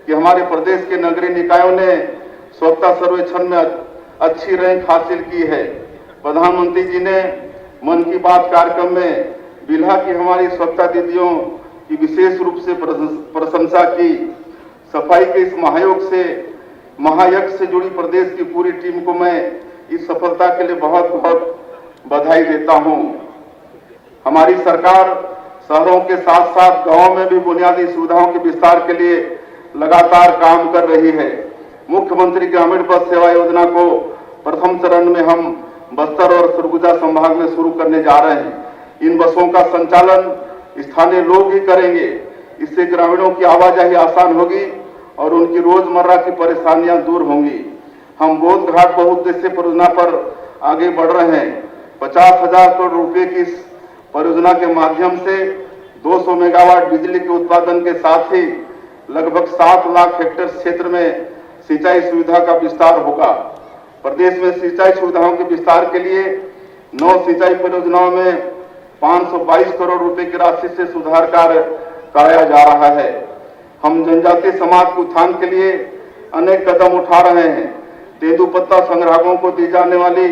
कि हमारे प्रदेश के नगरीय निकायों ने स्वच्छता सर्वेक्षण में अच्छी रैंक हासिल की है। प्रधानमंत्री जी ने मन की बात कार्यक्रम में बिल्हा की हमारी स्वच्छता दीदियों की विशेष रूप से प्रशंसा की। सफाई के इस महायज्ञ से जुड़ी प्रदेश की पूरी टीम को मैं इस सफलता के लिए बहुत बहुत बधाई देता हूं। हमारी सरकार शहरों के साथ साथ गांवों में भी बुनियादी सुविधाओं के विस्तार के लिए लगातार काम कर रही है। मुख्यमंत्री ग्रामीण बस सेवा योजना को प्रथम चरण में हम बस्तर और सरगुजा संभाग में शुरू करने जा रहे हैं। इन बसों का संचालन स्थानीय लोग ही करेंगे। इससे ग्रामीणों की आवाजाही आसान होगी और उनकी रोजमर्रा की परेशानियां दूर होंगी। हम बोध घाट बहुउद्देशीय परियोजना पर आगे बढ़ रहे हैं। 50,000 करोड़ रुपए की इस परियोजना के माध्यम से 200 मेगावाट बिजली के उत्पादन के साथ ही लगभग 7 लाख हेक्टेयर क्षेत्र में सिंचाई सुविधा का विस्तार होगा। प्रदेश में सिंचाई सुविधाओं के विस्तार के लिए 9 सिंचाई परियोजनाओं में 522 करोड़ रुपए की राशि से सुधार कार्य कराया जा रहा है। हम जनजातीय समाज के उत्थान के लिए अनेक कदम उठा रहे हैं। तेंदुपत्ता संग्राहकों को दी जाने वाली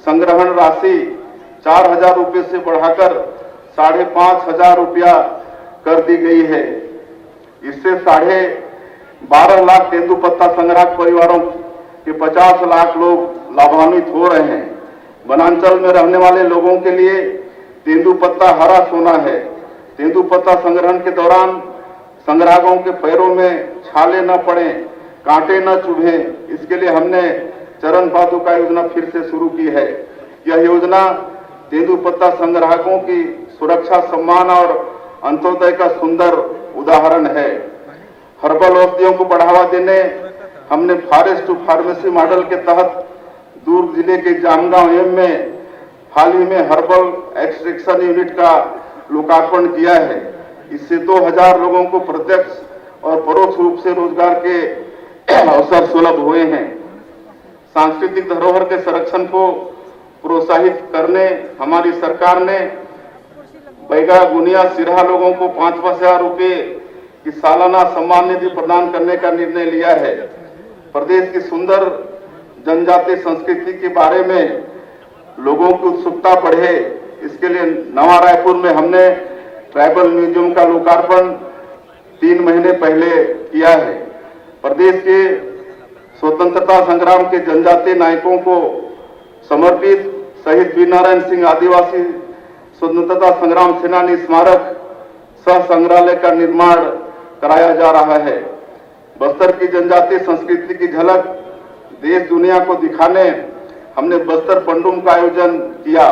संग्रहण राशि 4,000 रुपये से बढ़ाकर 5,500 रुपया कर दी गई है। इससे 12.5 लाख तेंदुपत्ता संग्राहक परिवारों के 50 लाख लोग लाभान्वित हो रहे हैं। वनांचल में रहने वाले लोगों के लिए तेंदुपत्ता हरा सोना है। तेंदुपत्ता संग्रहण के दौरान संग्राहकों के पैरों में छाले न पड़े, कांटे न चुभे, इसके लिए हमने चरण पादुका योजना फिर से शुरू की है। यह योजना तेंदुपत्ता संग्राहकों की सुरक्षा, सम्मान और अंत्योदय का सुंदर उदाहरण है। हर्बल औषधियों को बढ़ावा देने हमने फॉरेस्ट टू फार्मेसी मॉडल के तहत दुर्ग जिले के जामगांव एम में हाल ही में हर्बल एक्सट्रैक्शन यूनिट का लोकार्पण किया है। इससे 2000 लोगों को प्रत्यक्ष और परोक्ष रूप से रोजगार के अवसर सुलभ हुए हैं। सांस्कृतिक धरोहर के संरक्षण को प्रोत्साहित करने हमारी सरकार ने बैगा, गुनिया, सिरहा लोगों को 5,000 रुपये की सालाना सम्मान निधि प्रदान करने का निर्णय लिया है। प्रदेश की सुंदर जनजातीय संस्कृति के बारे में लोगों की उत्सुकता बढ़े, इसके लिए नवा रायपुर में हमने ट्राइबल म्यूजियम का लोकार्पण 3 महीने पहले किया है। प्रदेश के स्वतंत्रता संग्राम के जनजातीय नायकों को समर्पित शहीद वीर नारायण सिंह आदिवासी स्वतंत्रता संग्राम सेनानी स्मारक सह संग्रहालय का निर्माण कराया जा रहा है। बस्तर की जनजातीय संस्कृति की झलक देश दुनिया को दिखाने हमने बस्तर पंडुम का आयोजन किया।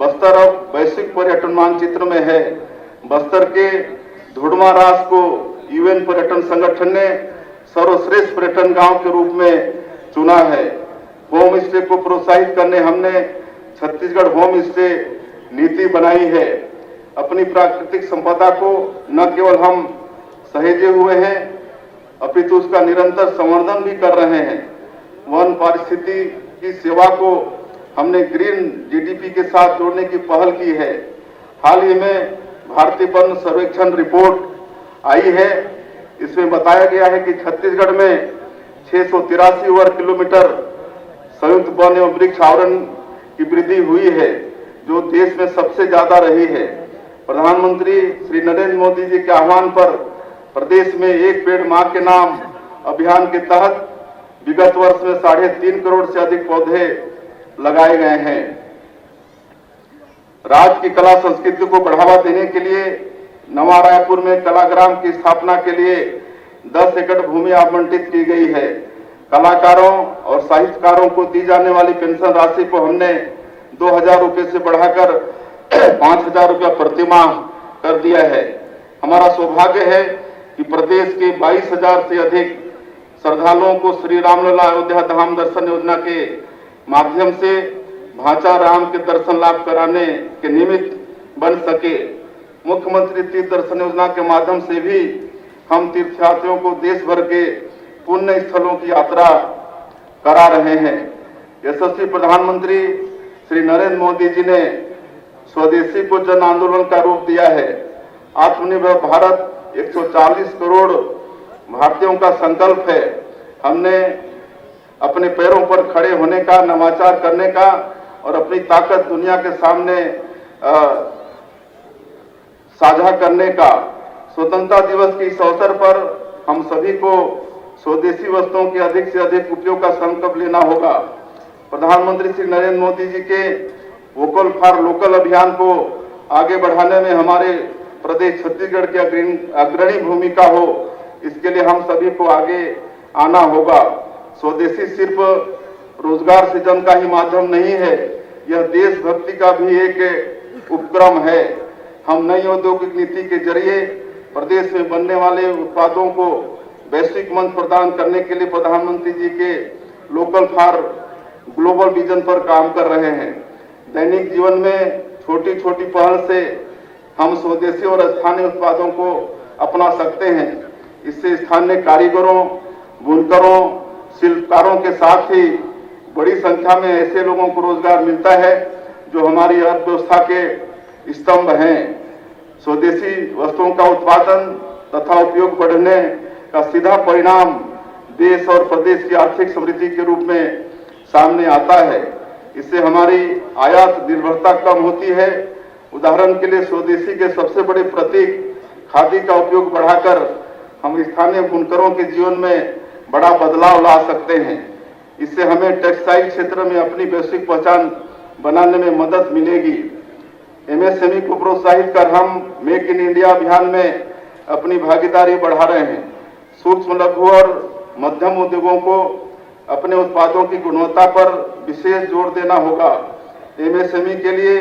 बस्तर अब वैश्विक पर्यटन मानचित्र में है। बस्तर के धुड़मा रास को यूएन पर्यटन संगठन ने सर्वश्रेष्ठ पर्यटन गांव के रूप में चुना है। होम स्टे को प्रोत्साहित करने हमने छत्तीसगढ़ होम स्टे नीति बनाई है। अपनी प्राकृतिक संपदा को न केवल हम सहेजे हुए हैं, अपितु उसका निरंतर संवर्धन भी कर रहे हैं। वन पारिस्थितिकी की सेवा को हमने ग्रीन जीडीपी के साथ जोड़ने की पहल की है। हाल ही में भारतीय वन सर्वेक्षण रिपोर्ट आई है। इसमें बताया गया है कि छत्तीसगढ़ में 683 वर्ग किलोमीटर संयुक्त वन एवं वृक्ष आवरण की वृद्धि हुई है, जो देश में सबसे ज्यादा रही है। प्रधानमंत्री श्री नरेंद्र मोदी जी के आह्वान पर प्रदेश में एक पेड़ मां के नाम अभियान के तहत विगत वर्ष में 3.5 करोड़ से अधिक पौधे लगाए गए हैं। राज्य की कला संस्कृति को बढ़ावा देने के लिए नवा रायपुर में कलाग्राम की स्थापना के लिए 10 एकड़ भूमि आवंटित की गई है। कलाकारों और साहित्यकारों को दी जाने वाली पेंशन राशि को हमने 2,000 रुपये से बढ़ाकर 5,000 रुपया प्रतिमाह कर दिया है। हमारा सौभाग्य है कि प्रदेश के 22,000 से अधिक श्रद्धालुओं को श्री रामलला अयोध्या धाम दर्शन योजना के माध्यम से भांचा राम के दर्शन लाभ कराने के निमित्त बन सके। मुख्यमंत्री तीर्थ दर्शन योजना के माध्यम से भी हम तीर्थयात्रियों को देश भर के पुण्य स्थलों की यात्रा करा रहे हैं। यशस्वी प्रधानमंत्री श्री नरेंद्र मोदी जी ने स्वदेशी को जन आंदोलन का रूप दिया है। आत्मनिर्भर भारत 140 करोड़ भारतीयों का संकल्प है। हमने अपने पैरों पर खड़े होने का, नवाचार करने का और अपनी ताकत दुनिया के सामने साझा करने का। स्वतंत्रता दिवस के इस अवसर पर हम सभी को स्वदेशी वस्तुओं के अधिक से अधिक उपयोग का संकल्प लेना होगा। प्रधानमंत्री श्री नरेंद्र मोदी जी के वोकल फॉर लोकल अभियान को आगे बढ़ाने में हमारे प्रदेश छत्तीसगढ़ की अग्रणी भूमिका हो, इसके लिए हम सभी को आगे आना होगा। स्वदेशी सिर्फ रोजगार सृजन का ही माध्यम नहीं है, यह देशभक्ति का भी एक उपक्रम है। हम नई औद्योगिक नीति के जरिए प्रदेश में बनने वाले उत्पादों को वैश्विक मंच प्रदान करने के लिए प्रधानमंत्री जी के लोकल फॉर ग्लोबल विजन पर काम कर रहे हैं। दैनिक जीवन में छोटी छोटी पहल से हम स्वदेशी और स्थानीय उत्पादों को अपना सकते हैं। इससे स्थानीय कारीगरों, बुनकरों, शिल्पकारों के साथ ही बड़ी संख्या में ऐसे लोगों को रोजगार मिलता है जो हमारी अर्थव्यवस्था के स्तंभ हैं। स्वदेशी वस्तुओं का उत्पादन तथा उपयोग बढ़ने का सीधा परिणाम देश और प्रदेश की आर्थिक समृद्धि के रूप में सामने आता है। इससे हमारी आयात निर्भरता कम होती है। उदाहरण के लिए स्वदेशी के सबसे बड़े प्रतीक खादी का उपयोग बढ़ाकर हम स्थानीय बुनकरों के जीवन में बड़ा बदलाव ला सकते हैं। इससे हमें टेक्सटाइल क्षेत्र में अपनी वैश्विक पहचान बनाने में मदद मिलेगी। एमएसएमई को प्रोत्साहित कर हम मेक इन इंडिया अभियान में अपनी भागीदारी बढ़ा रहे हैं। सूक्ष्म, लघु और मध्यम उद्योगों को अपने उत्पादों की गुणवत्ता पर विशेष जोर देना होगा। एमएसएमई के लिए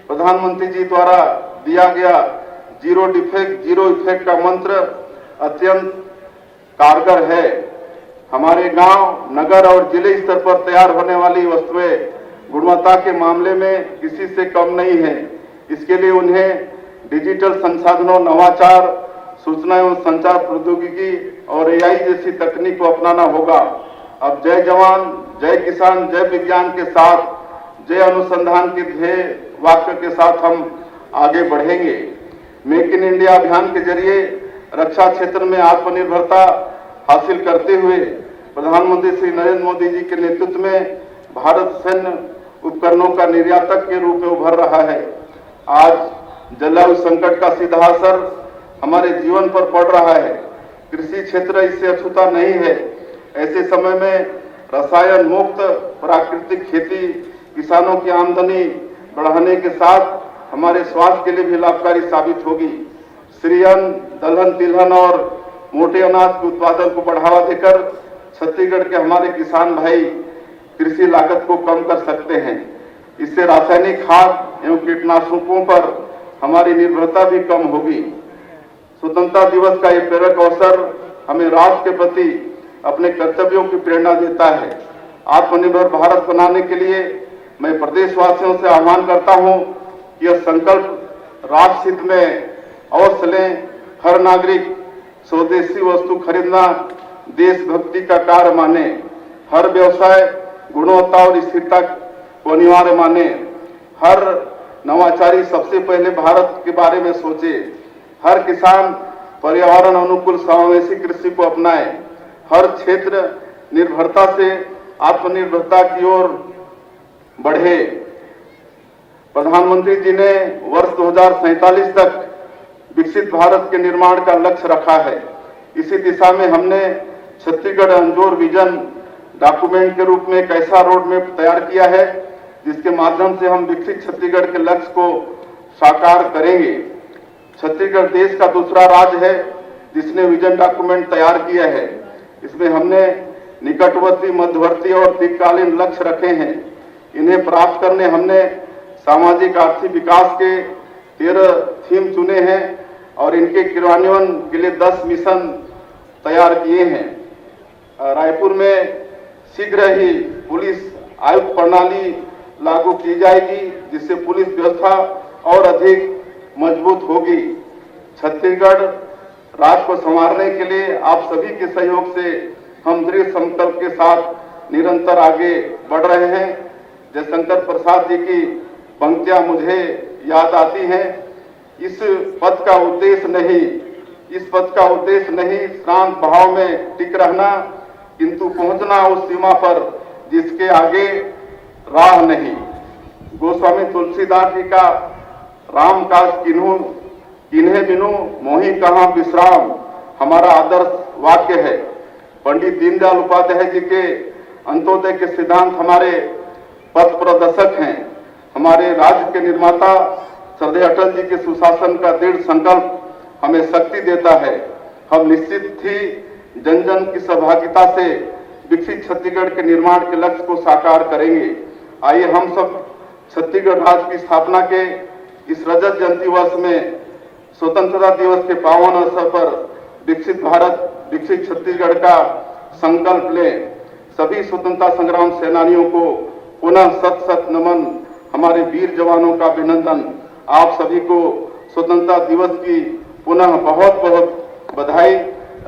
प्रधानमंत्री जी द्वारा दिया गया जीरो डिफेक्ट जीरो इफेक्ट का मंत्र अत्यंत कारगर है। हमारे गांव, नगर और जिले स्तर पर तैयार होने वाली वस्तुएं गुणवत्ता के मामले में किसी से कम नहीं है। इसके लिए उन्हें डिजिटल संसाधनों, नवाचार, सूचना एवं संचार प्रौद्योगिकी और एआई जैसी तकनीक को अपनाना होगा। अब जय जवान, जय किसान, जय विज्ञान के साथ जय अनुसंधान के ध्येय वाक्य के साथ हम आगे बढ़ेंगे। मेक इन इंडिया अभियान के जरिए रक्षा क्षेत्र में आत्मनिर्भरता हासिल करते हुए प्रधानमंत्री श्री नरेंद्र मोदी जी के नेतृत्व में भारत सैन्य उपकरणों का निर्यातक के रूप में उभर रहा है। आज जलवायु संकट का सीधा असर हमारे जीवन पर पड़ रहा है। कृषि क्षेत्र इससे अछूता नहीं है। ऐसे समय में रसायन मुक्त प्राकृतिक खेती किसानों की आमदनी बढ़ाने के साथ हमारे स्वास्थ्य के लिए भी लाभकारी साबित होगी। श्रीअन्न, दलहन, तिलहन और मोटे अनाज के उत्पादन को बढ़ावा देकर छत्तीसगढ़ के हमारे किसान भाई कृषि लागत को कम कर सकते हैं। इससे रासायनिक खाद एवं कीटनाशकों पर हमारी निर्भरता भी कम होगी। स्वतंत्रता दिवस का ये प्रेरक अवसर हमें राष्ट्र के प्रति अपने कर्तव्यों की प्रेरणा देता है। आत्मनिर्भर भारत बनाने के लिए मैं प्रदेशवासियों से आह्वान करता हूं कि यह संकल्प राष्ट्र हित में अवश्य लें। हर नागरिक स्वदेशी वस्तु खरीदना देशभक्ति का कार्य माने। हर व्यवसाय गुणवत्ता और स्थिरता को अनिवार्य माने। हर नवाचारी सबसे पहले भारत के बारे में सोचे। हर किसान पर्यावरण अनुकूल समावेशी कृषि को अपनाए। हर क्षेत्र निर्भरता से आत्मनिर्भरता की ओर बढ़े। प्रधानमंत्री जी ने वर्ष 2047 तक विकसित भारत के निर्माण का लक्ष्य रखा है। इसी दिशा में हमने छत्तीसगढ़ अंजोर विजन डॉक्यूमेंट के रूप में एक ऐसा रोड मैप तैयार किया है जिसके माध्यम से हम विकसित छत्तीसगढ़ के लक्ष्य को साकार करेंगे। छत्तीसगढ़ देश का दूसरा राज्य है जिसने विजन डॉक्यूमेंट तैयार किया है। इसमें हमने निकटवर्ती, मध्यवर्ती और दीर्घकालीन लक्ष्य रखे हैं। इन्हें प्राप्त करने हमने सामाजिक आर्थिक विकास के 13 थीम चुने हैं और इनके क्रियान्वयन के लिए 10 मिशन तैयार किए हैं। रायपुर में शीघ्र ही पुलिस आयुक्त प्रणाली लागू की जाएगी जिससे पुलिस व्यवस्था और अधिक मजबूत होगी। छत्तीसगढ़ राज्य को संवारने के लिए आप सभी के सहयोग से हम दृढ़ संकल्प के साथ निरंतर आगे बढ़ रहे हैं। जयशंकर प्रसाद जी की पंक्तियां मुझे याद आती हैं। इस पथ का उद्देश्य नहीं, इस पथ का उद्देश्य नहीं शांत भाव में टिक रहना, किंतु पहुंचना उस सीमा पर जिसके आगे राह नहीं। गोस्वामी तुलसीदास जी का राम काज किन्हे बिनु मोहि कहाँ विश्राम हमारा आदर्श वाक्य है। पंडित दीनदयाल उपाध्याय जी के अंत्योदय के सिद्धांत हमारे पथ प्रदर्शक हैं। हमारे राज्य के निर्माता श्रद्धेय अटल जी के सुशासन का दृढ़ संकल्प हमें शक्ति देता है। हम निश्चित ही जन जन की सहभागिता से विकसित छत्तीसगढ़ के निर्माण के लक्ष्य को साकार करेंगे। आइए हम सब छत्तीसगढ़ राज्य की स्थापना के इस रजत जयंती वर्ष में स्वतंत्रता दिवस के पावन अवसर पर विकसित भारत विकसित छत्तीसगढ़ का संकल्प लें। सभी स्वतंत्रता संग्राम सेनानियों को पुनः शत शत नमन, हमारे वीर जवानों का अभिनंदन। आप सभी को स्वतंत्रता दिवस की पुनः बहुत बहुत बधाई।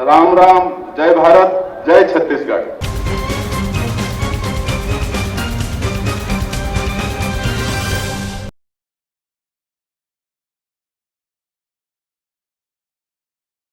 राम राम,